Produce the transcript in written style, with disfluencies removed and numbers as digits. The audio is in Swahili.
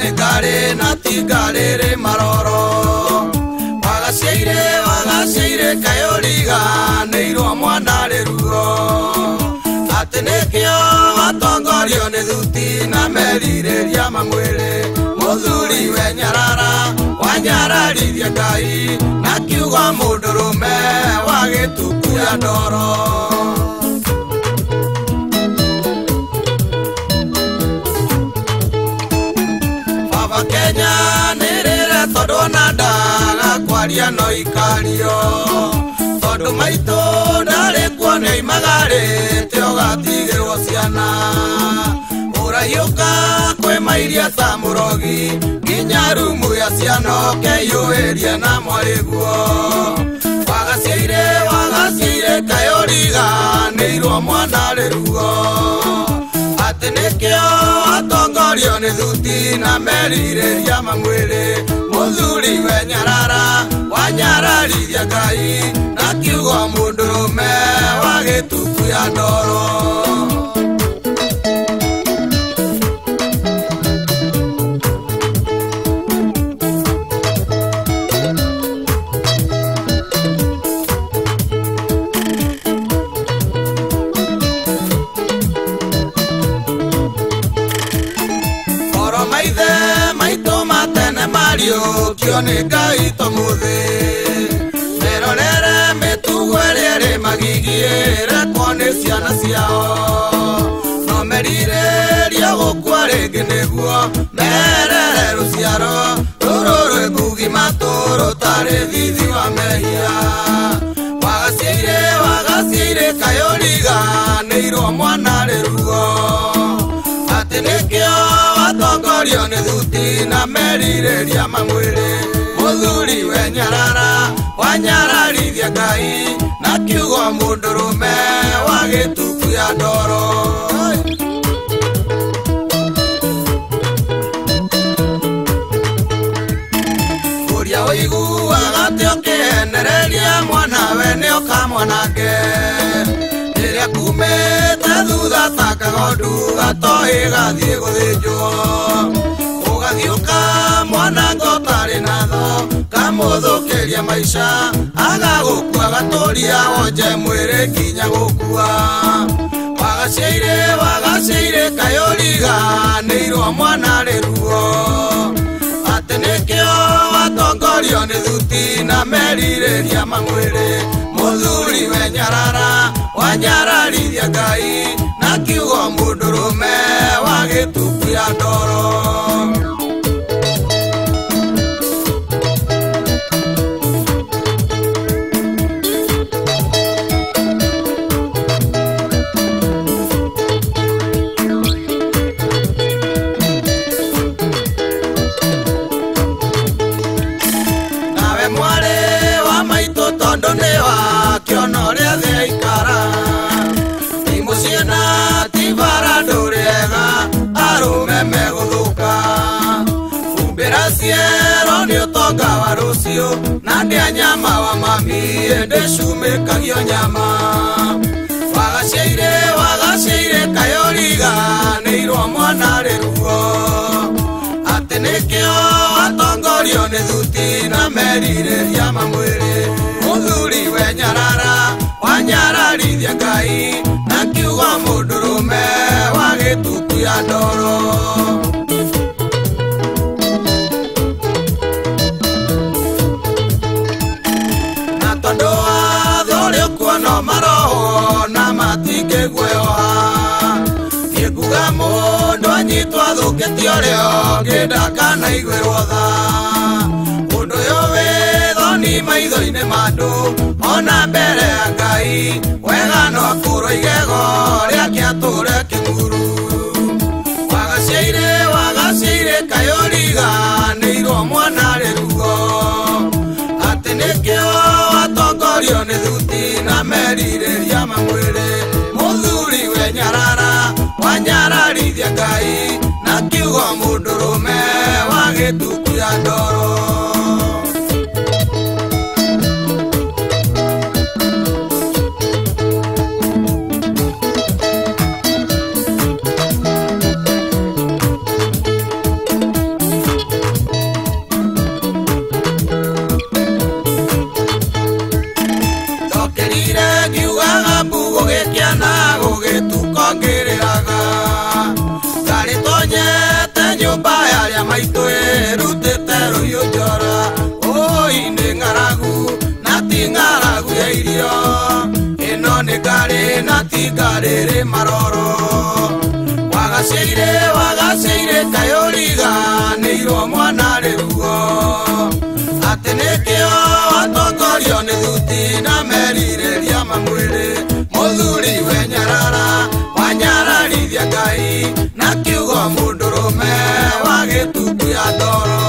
nĩ ngarĩ na ti ngarĩrĩ maroro. Wagaciaire kayũriga nĩirwo mwana rĩruo. Atĩ nĩkĩo watongorio nĩ thuti na merirĩria mang'wĩrĩ. Mũthuri we Nyarara wanyararithia Ngai na kiugo mũndũrũme wa gĩtuku ya ndoro. Baba Kenya nĩrĩre tondũ ona ndaga kwaria no ikario. Tondũ maitũ ndarĩ kuona imagarĩte ũgatigĩrwo ciana. Ũraiũka kwĩ mairia ta mũrogi nginya rumu ya ciana ũkeyũĩria na mwarĩguo. Wagaciaire kayũriga nĩirwo mwana rĩruo. Atĩ nĩkĩo watongorio nĩ thuti na merirĩria mang'wĩrĩ. Mũthuri we Nyarara wanyararithia Ngai na kiugo mũndũrũme wa gĩtuku ya ndoro. Kio nĩ Ngai tũmũthĩ. Merorere mĩtugo ĩrĩa ĩrĩ magigiĩre kwa nĩ ciana ciao. No merirĩria gũkua rĩngĩ nĩguo merere rũciaro rũrũ rwĩ ngugi matũ rũtarĩ thithi wa mehia. Wagaciaire kayũriga nĩirwo mwana rĩruo. Atĩ nĩkĩo watongorio nĩ thuti na merirĩria mang'wĩrĩ. Mũthuri we Nyarara wanyararithia Ngai na kiugo mũndũrũme wa gĩtuku ya ndoro. Ũrĩa ũiguaga atĩ ũkĩenereria mwana we nĩoka mwanake. Rĩrĩa kumĩte thutha ta kagondu gatoĩ gathiĩ gũthĩnjwo. Ũgathiũka mwanango ũtarĩ na tho kamũthũkĩria maica. Agagũkua gatũria wonje mwĩrĩ nginya gũkua. Wagaciaire kayũriga nĩirwo mwana rĩruo. Atĩ nĩkĩo watongorio nĩ thuti na merirĩria mang'wĩrĩ. Mũthuri we Nyarara wanyararithia Ngai na kiugo mũndũrũme wa gĩtuku ya ndoro. Nawe mwarĩ wa maitũ tondũ nĩ wakĩona ũrĩa thĩ yaikara. Ti mũciĩ na ti bara ndũrĩega arũme megũthũka. Umbĩra ciero nĩ ũtonga wa rũciũ na ndĩa nyama wa mami ĩndĩ cumĩkagio nyama. Wagaciaire kayũriga nĩirwo mwana rĩruo. Atĩ nĩkĩo watongorio nĩ thuti na merirĩria mang'wĩrĩ. Mũthuri we Nyarara wanyararithia Ngai na kiugo mũndũrũme wa gĩtuku ya ndoro. Na tondũ watho ũrĩa ũkuona maroho na matingĩguoyoha. Niĩ nguga mũndũ anyitwo athũkĩtie ũrĩa ũngĩ ndakanaiguĩrwo tha. Mũndũ ũyũ wĩ thoni maitho-inĩ ma andũ ona mbere ya Ngai. Wega no akũrwo igego rĩake atũre kĩnguru. Wagaciaire kayũriga nĩirwo mwana rĩruo. Atĩ nĩkĩo watongorio nĩ thuti na merirĩria mang'wĩrĩ. Mũthuri we Nyarara wanyararithia Ngai na kiugo mũndũrũme wa gĩtuku ya ndoro. rĩrĩ maroro wagaceire kayoriga nĩirwo mwana rĩruo atĩ nĩkĩo atongorio nĩ thuti na merirĩria mamwĩrĩ mũthuri we Nyarara wanyararithia Ngai na kiugo mũndũrũme wa gĩtutu ya ndoro